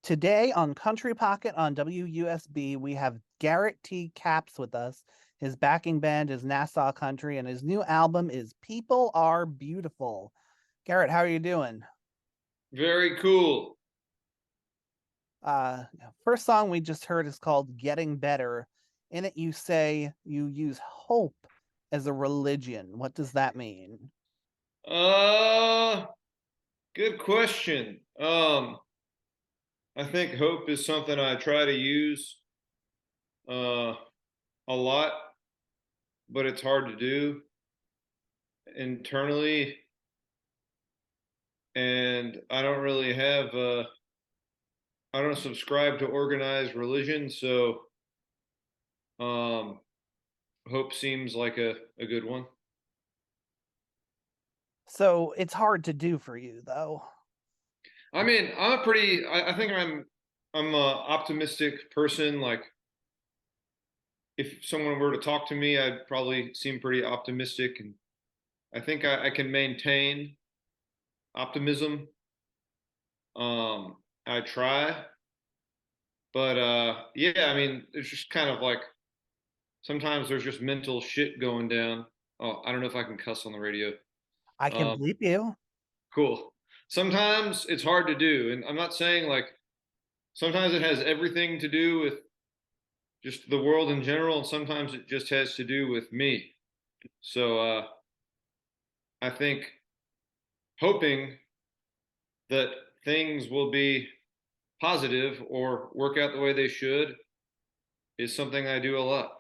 Today on Country Pocket on WUSB, we have Garrett T. Caps with us. His backing band is Nassau Country, and his new album is People Are Beautiful. Garrett, how are you doing? Very cool. Uh, First song we just heard is called Getting Better. In it, you say you use hope as a religion. What does that mean? Uh, Good question. I think hope is something I try to use uh a lot, but it's hard to do internally, and I don't subscribe to organized religion, so um hope seems like a good one. So it's hard to do for you, though. I mean, I think I'm a optimistic person. Like if someone were to talk to me, I'd probably seem pretty optimistic, and I think I can maintain optimism. I try, but yeah, I mean, it's just kind of like sometimes there's just mental shit going down. Oh, I don't know if I can cuss on the radio. I can Um, bleep you. cool. Sometimes it's hard to do, and I'm not saying like sometimes it has everything to do with just the world in general, and sometimes it just has to do with me. So I think hoping that things will be positive or work out the way they should is something I do a lot.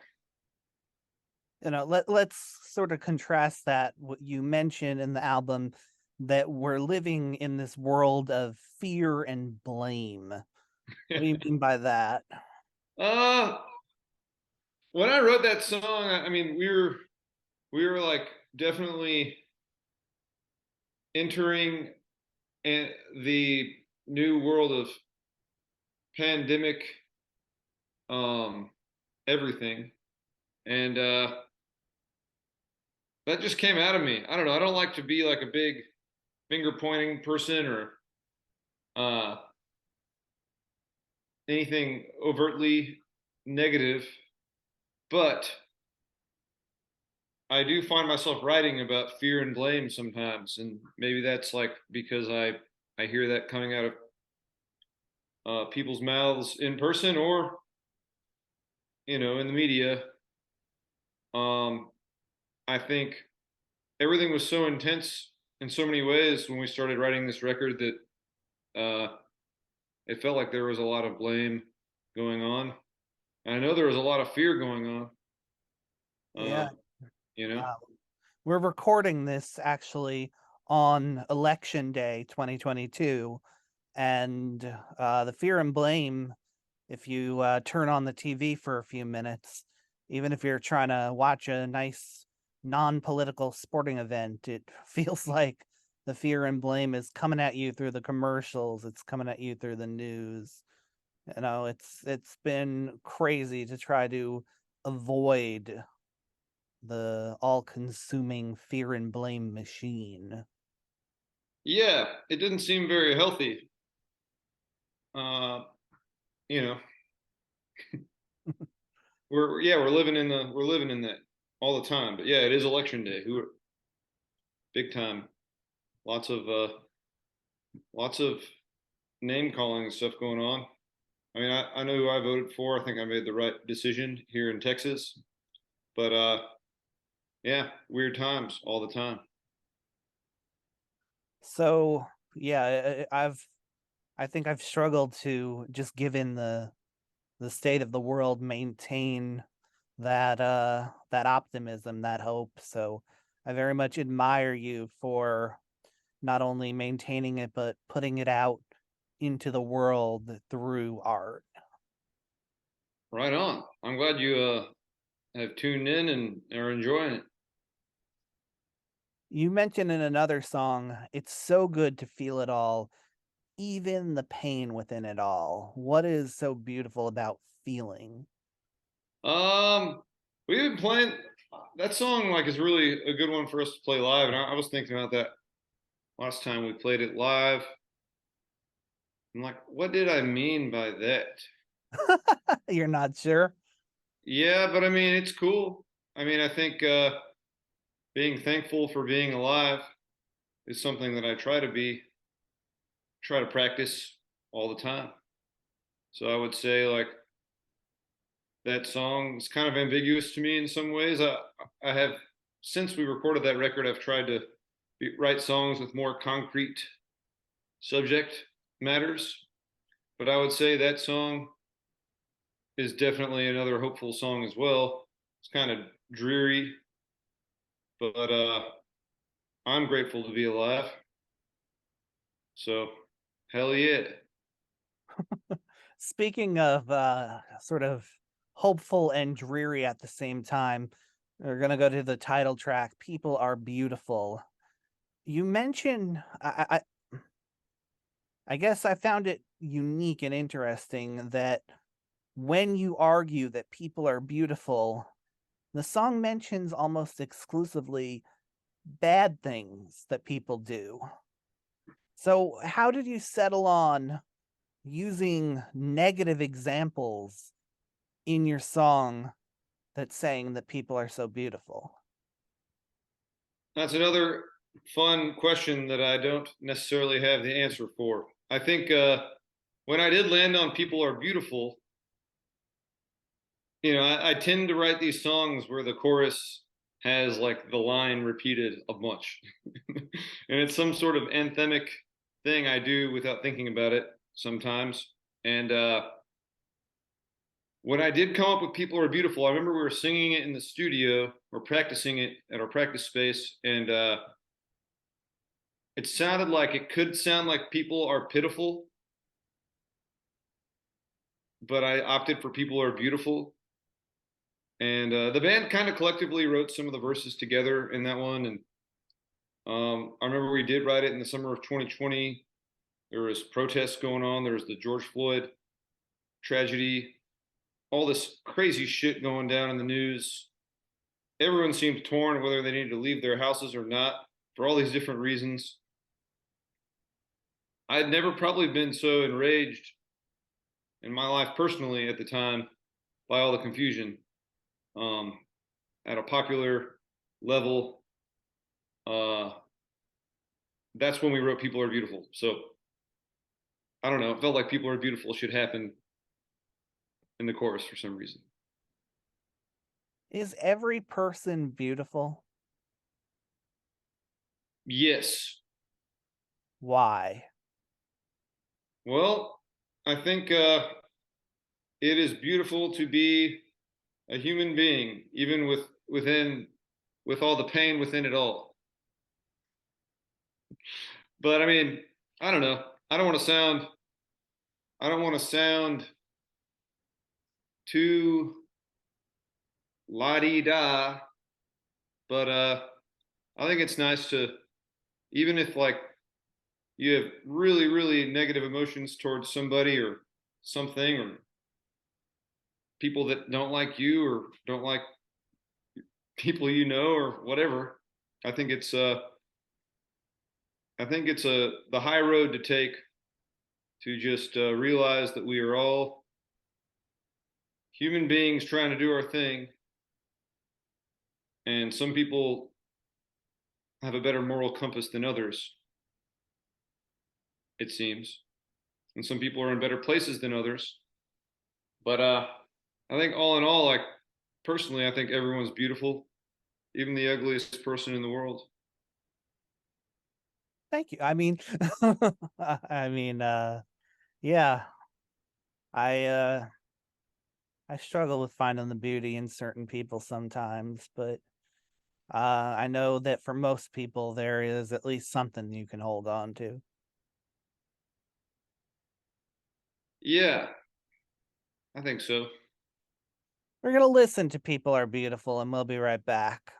Let's sort of contrast that what you mentioned in the album that we're living in this world of fear and blame. What do you mean by that? uh, when I wrote that song, I mean, we were like definitely entering the new world of pandemic, um, everything, and that just came out of me. I don't know. I don't like to be like a big finger pointing person or uh, anything overtly negative, but I do find myself writing about fear and blame sometimes, and maybe that's like because I hear that coming out of people's mouths in person or in the media. Um, I think everything was so intense in so many ways when we started writing this record that it felt like there was a lot of blame going on. And I know there was a lot of fear going on. Uh, Yeah, you know, uh, we're recording this actually on election day 2022, and the fear and blame. If you turn on the TV for a few minutes, even if you're trying to watch a nice non-political sporting event, it feels like the fear and blame is coming at you through the commercials. It's coming at you through the news. It's been crazy to try to avoid the all-consuming fear and blame machine. yeah, it didn't seem very healthy. Uh, you know, we're living in that all the time. But yeah, it is election day. Who big time. Lots of lots of name calling and stuff going on. I mean, I know who I voted for. I think I made the right decision here in Texas. But yeah, weird times all the time. So yeah, I think I've struggled to just given the state of the world maintain that optimism, that hope. So I very much admire you for not only maintaining it but putting it out into the world through art. Right on. I'm glad you have tuned in and are enjoying it. You mentioned in another song, it's so good to feel it all, even the pain within it all. What is so beautiful about feeling? Um, we've been playing that song like is really a good one for us to play live, and I was thinking about that last time we played it live. I'm like, what did I mean by that? You're not sure? Yeah, but I mean, it's cool. I mean, I think being thankful for being alive is something that I try to practice all the time. So I would say like that song is kind of ambiguous to me in some ways. I have since we recorded that record, I've tried to write songs with more concrete subject matters, but I would say that song is definitely another hopeful song as well. It's kind of dreary, but I'm grateful to be alive. So, hell yeah. Speaking of sort of hopeful and dreary at the same time, we're gonna go to the title track. People are beautiful. You mentioned I guess I found it unique and interesting that when you argue that people are beautiful, the song mentions almost exclusively bad things that people do. So, how did you settle on using negative examples in your song that's saying that people are so beautiful? That's another fun question that I don't necessarily have the answer for. I think when I did land on People Are Beautiful, I tend to write these songs where the chorus has like the line repeated a bunch. And it's some sort of anthemic thing I do without thinking about it sometimes. And when I did come up with People Are Beautiful, I remember we were singing it in the studio or practicing it at our practice space. And it sounded like it could sound like people are pitiful, but I opted for People Are Beautiful. And the band kind of collectively wrote some of the verses together in that one. And I remember we did write it in the summer of 2020. There was protests going on. There was the George Floyd tragedy, all this crazy shit going down in the news. Everyone seemed torn whether they needed to leave their houses or not for all these different reasons. I had never probably been so enraged in my life personally at the time by all the confusion. Um, at a popular level, uh, that's when we wrote People Are Beautiful. So I don't know. It felt like People Are Beautiful should happen in the chorus for some reason. Is every person beautiful? Yes. Why? Well, I think it is beautiful to be a human being, even with all the pain within it all. But I mean, I don't know. I don't want to sound too la di da, but I think it's nice to, even if like you have really, really negative emotions towards somebody or something, or people that don't like you or don't like people or whatever. I think it's the high road to take to just realize that we are all human beings trying to do our thing, and some people have a better moral compass than others, it seems, and some people are in better places than others. But I think all in all, like personally, I think everyone's beautiful, even the ugliest person in the world. Thank you. I mean, I mean, yeah, I uh, I struggle with finding the beauty in certain people sometimes, but I know that for most people, there is at least something you can hold on to. Yeah, I think so. We're gonna listen to "People Are Beautiful," and we'll be right back.